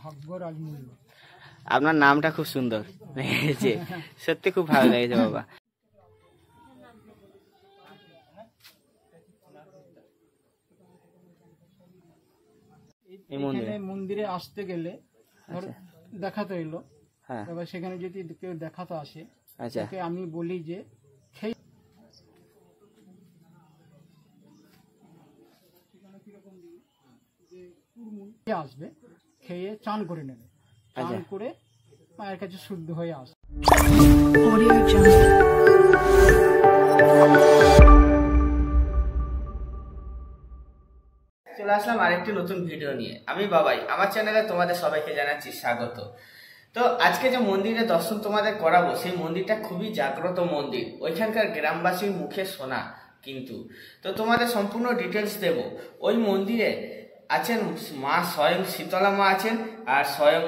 ভাগ্য রাজমূল্য। আপনার নামটা খুব সুন্দর লেগেছে, সত্যি খুব ভালো লেগেছে বাবা। এখানে মন্দিরে আসতে গেলে দেখাতে এলো, এবার সেখানে যদি কেউ দেখাতে আসে তাকে আমি বলি যে আসবে, খেয়ে চান করে নেবে, চান করে মায়ের কাছে শুদ্ধ হয়ে আসবে। চলে আসলাম আরেকটি নতুন ভিডিও নিয়ে। আমি বাবাই, আমার চ্যানেলে তোমাদের সবাইকে জানাচ্ছি স্বাগত। তো আজকে যে মন্দিরে দর্শন তোমাদের করাবো, সেই মন্দিরটা খুবই জাগ্রত মন্দির, ওইখানকার গ্রামবাসীর মুখে শোনা কিন্তু। তো তোমাদের সম্পূর্ণ ডিটেলস দেব। ওই মন্দিরে আছেন মা স্বয়ং শীতলা মা আছেন, আর স্বয়ং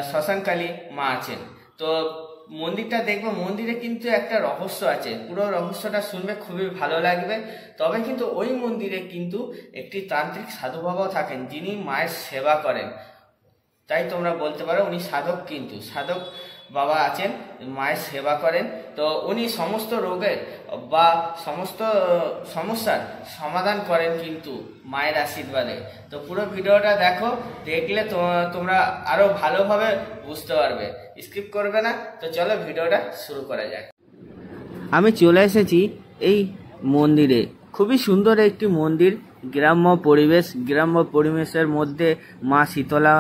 শ্মশানকালী মা আছেন। তো মন্দিরটা দেখবো, মন্দিরে কিন্তু একটা রহস্য আছে, পুরো রহস্যটা শুনবে, খুবই ভালো লাগবে। তবে কিন্তু ওই মন্দিরে কিন্তু একটি তান্ত্রিক সাধু বাবাও থাকেন, যিনি মায়ের সেবা করেন। তাই তোমরা বলতে পারো উনি সাধক, কিন্তু সাধক বাবা আছেন, মায়ের সেবা করেন। তো উনি সমস্ত রোগের বা সমস্ত সমস্যার সমাধান করেন কিন্তু মায়ের আশীর্বাদে। তো পুরো ভিডিওটা দেখো, দেখলে তোমরা আরো ভালোভাবে বুঝতে পারবে, স্কিপ করবে না। তো চলো ভিডিওটা শুরু করা যাক। আমি চলে এসেছি এই মন্দিরে, খুবই সুন্দর একটি মন্দির, গ্রাম্য পরিবেশের মধ্যে মা শীতলা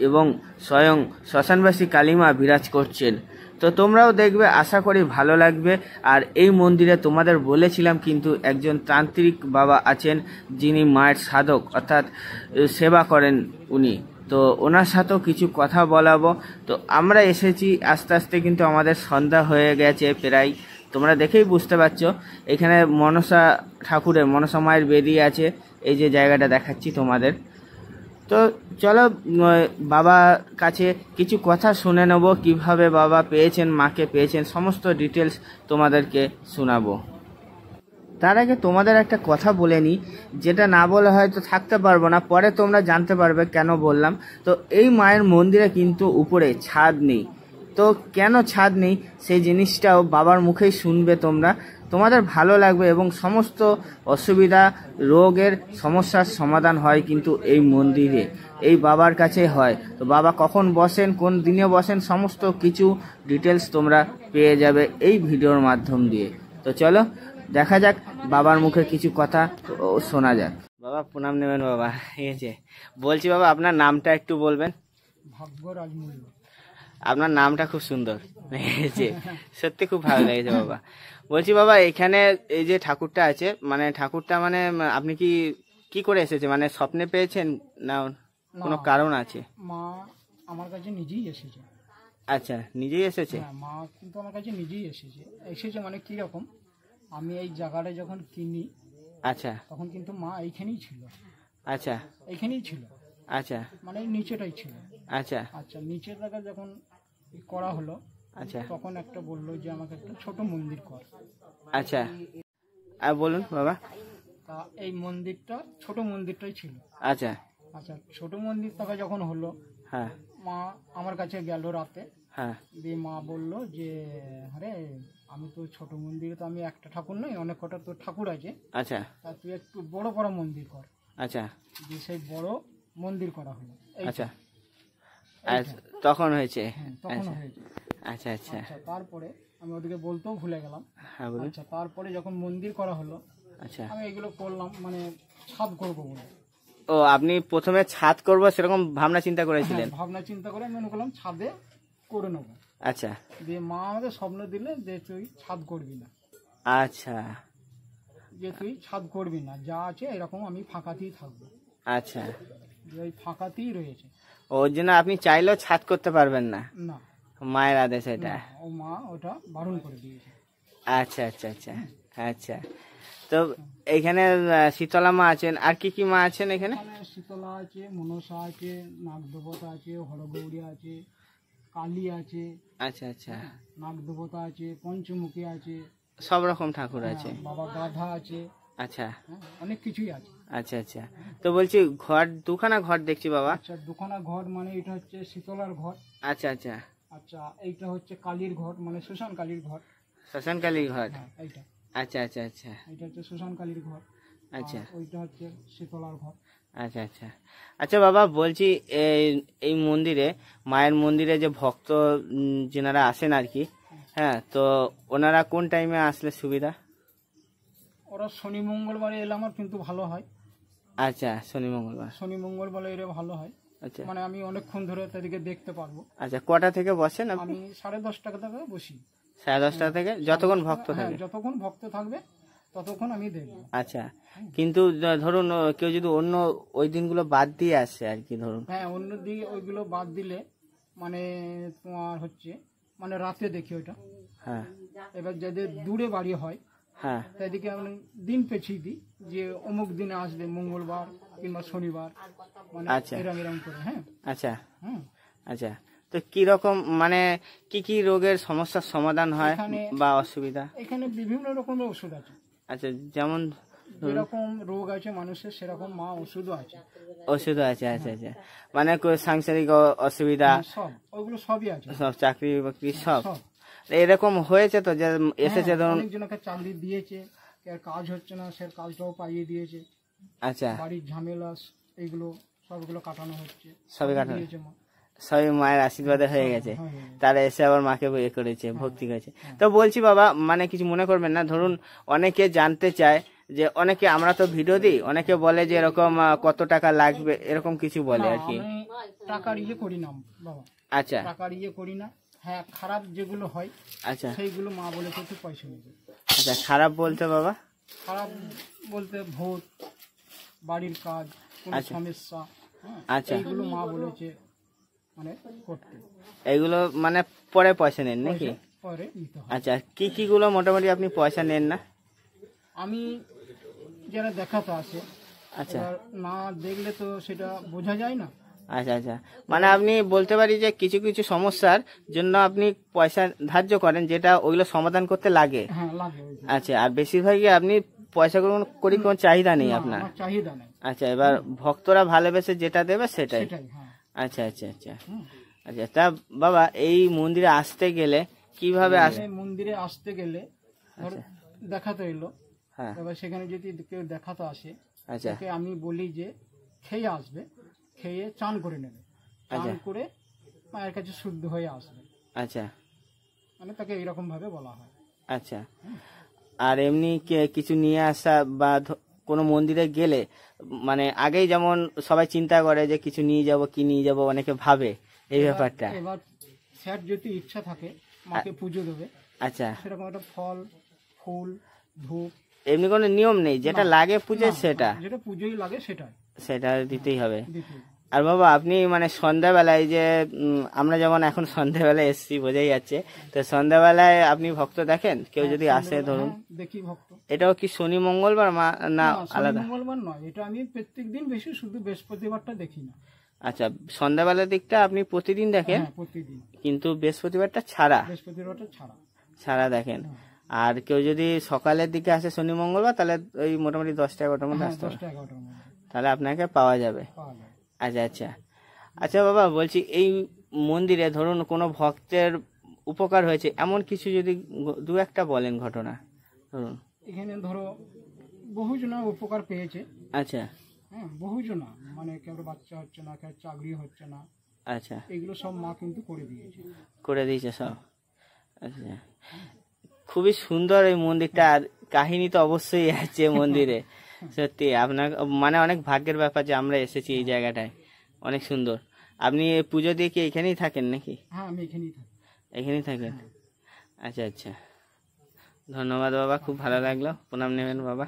এবং স্বয়ং শ্মশানবাসী কালীমা বিরাজ করছেন। তো তোমরাও দেখবে, আশা করি ভালো লাগবে। আর এই মন্দিরে তোমাদের বলেছিলাম কিন্তু একজন তান্ত্রিক বাবা আছেন, যিনি মায়ের সাধক, অর্থাৎ সেবা করেন উনি। তো ওনার সাথেও কিছু কথা বলাবো। তো আমরা এসেছি আস্তে আস্তে, কিন্তু আমাদের সন্ধ্যা হয়ে গেছে প্রায়, তোমরা দেখেই বুঝতে পারছো। এখানে মনসা ঠাকুরের, মনসা মায়ের বেদি আছে, এই যে জায়গাটা দেখাচ্ছি তোমাদের। তো চলো বাবার কাছে কিছু কথা শুনে নেব, কিভাবে বাবা পেয়েছেন, মাকে পেয়েছেন, সমস্ত ডিটেলস তোমাদেরকে শোনাবো। তার আগে তোমাদের একটা কথা বলে নিই, যেটা না বলে হয়তো থাকতে পারবো না, পরে তোমরা জানতে পারবে কেন বললাম। তো এই মায়ের মন্দিরে কিন্তু উপরে ছাদ নেই। তো কেন ছাদ নেই সেই জিনিসটাও বাবার মুখেই শুনবে তোমরা, তোমাদের ভালো লাগবে। এবং সমস্ত অসুবিধা, রোগের সমস্যার সমাধান হয় কিন্তু এই মন্দিরে, এই বাবার কাছে হয়। তো বাবা কখন বসেন, কোন দিনে বসেন, সমস্ত কিছু ডিটেলস তোমরা পেয়ে যাবে এই ভিডিওর মাধ্যম দিয়ে। তো চলো দেখা যাক, বাবার মুখে কিছু কথা শোনা যাক। বাবা প্রণাম নেবেন বাবা, ঠিক আছে? বলছি বাবা, আপনার নামটা একটু বলবেন। ভাগ্য রাজমূল্য। আপনার নামটা খুব সুন্দর লেগেছে, সত্যি খুব ভালো লেগেছে বাবা। বলছি বাবা, এখানে এই যে ঠাকুরটা আছে, মানে ঠাকুরটা মানে আপনি কি করে এসেছে, মানে স্বপ্নে পেয়েছেন না কোনো কারণ আছে? মা আমার কাছে নিজেই এসেছে। আচ্ছা, নিজেই এসেছে? মা কিন্তু আমার কাছে নিজেই এসেছে মানে কি রকম, আমি এই জায়গাটা যখন কিনি, আচ্ছা, তখন কিন্তু মা এইখানেই ছিল। আচ্ছা, এইখানেই ছিল। আচ্ছা, মানে নিচেটাই ছিল। আচ্ছা আচ্ছা, নিচের জায়গা যখন করা হলো, আচ্ছা, তখন একটা বললো যে আমাকে একটা ছোট মন্দির কর। আচ্ছা, আর বলুন বাবা। তা এই মন্দিরটা, ছোট মন্দিরটাই ছিল। আচ্ছা আচ্ছা, ছোট মন্দির টাকা যখন হলো, হ্যাঁ, মা আমার কাছে গেল রাতে, হ্যাঁ, দিয়ে মা বলল যে আরে আমি তো ছোট মন্দিরে, তো আমি একটা ঠাকুর নই, অনেক কটা তো ঠাকুর আছে। আচ্ছা, তা তুই একটু বড় মন্দির কর। আচ্ছা, দিয়ে সেই বড় মন্দির করা হলো। আচ্ছা, তখন হয়েছে? তখন হয়েছে। আচ্ছা আচ্ছা, তারপরে আমি ওদিকে বলতেও ভুলে গেলাম। আচ্ছা, তারপরে যখন মন্দির করা হলো, আচ্ছা, আমি এগুলো করলাম মানে ছাদ করবো বলে। ও, আপনি প্রথমে ছাদ করবো সেরকম ভাবনা চিন্তা করেছিলেন? ভাবনা চিন্তা করে মনে করলাম ছাদে করে নেবো। আচ্ছা, দিয়ে মা আমাকে স্বপ্ন দিলে যে তুই ছাদ করবি না। আচ্ছা, যে তুই ছাদ করবি না, যা আছে এরকম আমি ফাঁকাতেই থাকবো। আচ্ছা, ওই ফাঁকাতেই রয়েছে, ওর জন্য আপনি চাইলেও ছাদ করতে পারবেন না? না, মায়ের আদেশ এটা? ও মা ওটা বারণ করে দিয়েছে। আচ্ছা আচ্ছা আচ্ছা আচ্ছা। তো এইখানে শীতলা মা আছেন, আর কি মা আছেন এখানে? শীতলা আছে, মনসা আছে, নাগদেবতা আছে, হরগৌরী আছে, কালী আছে। আচ্ছা আচ্ছা, নাগদেবতা আছে, পঞ্চমুখী আছে, সব রকম ঠাকুর আছে। বাবা গাধা আছে। আচ্ছা, অনেক কিছুই আছে। আচ্ছা আচ্ছা। তো বলছি ঘর দুখানা ঘর দেখছি বাবা। আচ্ছা, দুখানা ঘর মানে এটা হচ্ছে শীতলার ঘর। আচ্ছা আচ্ছা। আচ্ছা, এইটা হচ্ছে কালীর ঘর, মানে শ্মশান কালীর ঘর। শ্মশান কালীর ঘর, এইটা। আচ্ছা আচ্ছা আচ্ছা। এটা হচ্ছে শ্মশান কালীর ঘর। আচ্ছা, ওইটা হচ্ছে শীতলার ঘর। আচ্ছা আচ্ছা। আচ্ছা বাবা, বলছি এই মন্দিরে, মায়ের মন্দিরে যে ভক্ত যেনারা আসেন আর কি, হ্যাঁ, তো ওনারা কোন টাইমে আসলে সুবিধা? ওরা শনি মঙ্গলবারে এলে আমার কিন্তু ভালো হয়। আচ্ছা, শনি মঙ্গলবার এলে ভালো হয়। আচ্ছা, মানে আমি অনেকক্ষণ ধরে তাদেরকে দেখতে পারবো। আচ্ছা, কটা থেকে বসেন আপনি? আমি 10:30 থেকে বসি। 10:30 থেকে যতক্ষণ ভক্ত থাকে? যতক্ষণ ভক্ত থাকবে ততক্ষণ আমি দেখবো। আচ্ছা, কিন্তু ধরুন কেউ যদি অন্য ওই দিনগুলো বাদ দিয়ে আসে আর কি, ধরুন অন্য দিকে ওইগুলো বাদ দিলে মানে তোমার হচ্ছে মানে রাতে দেখি ওইটা। হ্যাঁ, এবার যাদের দূরে বাড়ি হয়, হ্যাঁ, তাদেরকে আমি দিন পেছিয়ে দিই যে অমুক দিনে আসবে, মঙ্গলবার কিংবা শনিবার, মানে এরম করে। হ্যাঁ, আচ্ছা, আচ্ছা। তো কি রকম মানে কি কি রোগের সমস্যার সমাধান হয় বা অসুবিধা? এখানে বিভিন্ন রকমের ওষুধ আছে। আচ্ছা, যেমন যেরকম রোগ আছে মানুষের সেরকম মা ওষুধও আছে। আচ্ছা আচ্ছা। মানে সাংসারিক অসুবিধা সব ওগুলো সবই আছে, সব চাকরি বাকরি সব এরকম হয়েছে তো যে এসেছে, ধরুন অনেকজনকে চাকরি দিয়েছে, কাজ হচ্ছে না, সে কাজটাও পাইয়ে দিয়েছে। আচ্ছা, বাড়ির ঝামেলা এইগুলো সবগুলো কাটানো হচ্ছে, সবই কাটানো, সবই মায়ের আশীর্বাদে হয়ে গেছে। তারা এসে আবার মাকে ইয়ে করেছে, ভক্তি করেছে। তো বলছি বাবা, মানে কিছু মনে করবেন না, ধরুন অনেকে জানতে চায় যে, অনেকে আমরা তো ভিডিও দিই, অনেকে বলে যে এরকম কত টাকা লাগবে, এরকম কিছু বলে আর কি। টাকার ইয়ে করি না বাবা। আচ্ছা, টাকার ইয়ে করি না। হ্যাঁ, খারাপ যেগুলো হয়, আচ্ছা, সেইগুলো মা বলে একটু পয়সা নেবে। আচ্ছা, খারাপ বলতে বাবা? খারাপ বলতে ভূত, বাড়ির কাজ, কোনো সমস্যা, আচ্ছা, এইগুলো মা বলেছে মানে করতে। এইগুলো মানে পরে পয়সা নেন নাকি? পরে নিতে হয়। আচ্ছা, কি কি গুলো মোটামুটি আপনি পয়সা নেন না? আমি যারা দেখাতে আসে, আচ্ছা, না দেখলে তো সেটা বোঝা যায় না। আচ্ছা আচ্ছা, মানে আপনি বলতে পারি যে কিছু কিছু সমস্যার জন্য আপনি পয়সা ধার্য করেন, যেটা ওইগুলো সমাধান করতে লাগে। হ্যাঁ, লাগে। আচ্ছা, আর বেশিরভাগই আপনি পয়সা করি কোনো চাহিদা নেই আপনার? চাহিদা নেই। আচ্ছা, এবার ভক্তরা ভালোবেসে যেটা দেবে সেটাই। আচ্ছা আচ্ছা আচ্ছা আচ্ছা। তা বাবা, এই মন্দিরে আসতে গেলে কিভাবে আসে? মন্দিরে আসতে গেলে দেখাতে এলো, হ্যাঁ, এবার সেখানে যদি কেউ দেখাতে আসে, আচ্ছা, আমি বলি যে খেয়ে আসবে, খেয়ে চান করে নেবে, চান করে মায়ের কাছে শুদ্ধ হয়ে আসবে। আচ্ছা, মানে তাকে এইরকম ভাবে বলা হয়। আচ্ছা, আর এমনি কিছু নিয়ে আসা বা কোনো মন্দিরে গেলে মানে আগেই যেমন সবাই চিন্তা করে যে কিছু নিয়ে যাব, কি নিয়ে যাব, অনেকে ভাবে এই ব্যাপারটা। এবার স্যার যদি ইচ্ছা থাকে মাকে পুজো দেবে, আচ্ছা, সেরকম একটা ফল, ফুল, ধূপ, এমনি কোনো নিয়ম নেই, যেটা লাগে পুজোয় সেটা, যেটা পুজোয় লাগে সেটা দিতেই হবে। আর বাবা, আপনি মানে সন্ধ্যাবেলায় যে আমরা যেমন এখন সন্ধ্যাবেলায় এসছি, বোঝাই যাচ্ছে, তো সন্ধ্যাবেলায় আপনি ভক্ত দেখেন? কেউ যদি আসে, ধরুন দেখি ভক্ত। এটাও কি শনি মঙ্গলবার না আলাদা? মঙ্গলবার নয়, এটা আমি প্রত্যেকদিন বেশি, শুধু বৃহস্পতিবারটা দেখি না। আচ্ছা, সন্ধ্যাবেলার দিকটা আপনি প্রতিদিন দেখেন? প্রতিদিন, কিন্তু বৃহস্পতিবারটা ছাড়া ছাড়া দেখেন। আর কেউ যদি সকালের দিকে আসে শনি মঙ্গলবার, তাহলে ওই মোটামুটি 10টা-11টার মধ্যে আসতে হবে, তাহলে আপনাকে পাওয়া যাবে। আচ্ছা আচ্ছা আচ্ছা বাবা, বলছি এই মন্দিরে ধরুন কোনো ভক্তের উপকার হয়েছে এমন কিছু যদি দু একটা বলেন ঘটনা। ধরুন এখানে ধরো বহুজনা উপকার পেয়েছে। আচ্ছা, হ্যাঁ, বহুজনা, মানে কেউ বাচ্চা হচ্ছে না, কেউ চাকরি হচ্ছে না, আচ্ছা, এগুলো সব মা কিন্তু করে দিয়েছে সব। আচ্ছা, খুবই সুন্দর এই মন্দিরটা, আর কাহিনী তো অবশ্যই আছে মন্দিরে। সত্যি আপনার মানে অনেক ভাগ্যের ব্যাপার যে আমরা এসেছি এই জায়গাটায়, অনেক সুন্দর। আপনি পুজো দিয়ে কি এখানেই থাকেন নাকি? হ্যাঁ, আমি এখানেই থাকি। এখানেই থাকেন? আচ্ছা আচ্ছা, ধন্যবাদ বাবা, খুব ভালো লাগলো, প্রণাম নেবেন বাবা।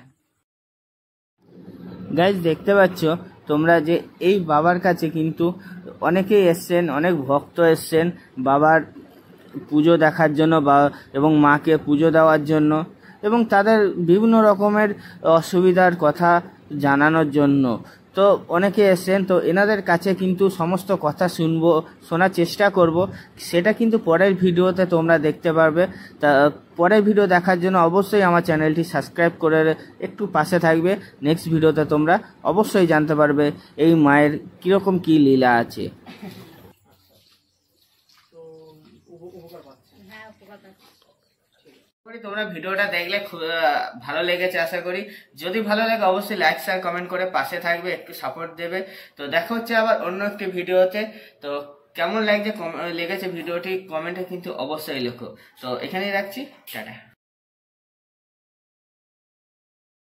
গাইজ, দেখতে পাচ্ছ তোমরা যে এই বাবার কাছে কিন্তু অনেকেই এসছেন, অনেক ভক্ত এসছেন বাবার পুজো দেখার জন্য এবং মাকে পুজো দেওয়ার জন্য, এবং তাদের বিভিন্ন রকমের অসুবিধার কথা জানানোর জন্য। তো অনেকে এসছেন, তো এনাদের কাছে কিন্তু সমস্ত কথা শোনার চেষ্টা করব, সেটা কিন্তু পরের ভিডিওতে তোমরা দেখতে পারবে। তা পরের ভিডিও দেখার জন্য অবশ্যই আমার চ্যানেলটি সাবস্ক্রাইব করে একটু পাশে থাকবে। নেক্সট ভিডিওতে তোমরা অবশ্যই জানতে পারবে এই মায়ের কীরকম কী লীলা আছে। তোমরা ভিডিওটা দেখলে ভালো লেগেছে আশা করি। যদি ভালো লাগে অবশ্যই লাইক শেয়ার কমেন্ট করে পাশে থাকবে, একটু সাপোর্ট দেবে। তো দেখা হচ্ছে আবার অন্য একটি ভিডিওতে। তো কেমন লেগেছে ভিডিওটি কমেন্টে কিন্তু অবশ্যই লেখো। তো এখানেই রাখছি, টাটা।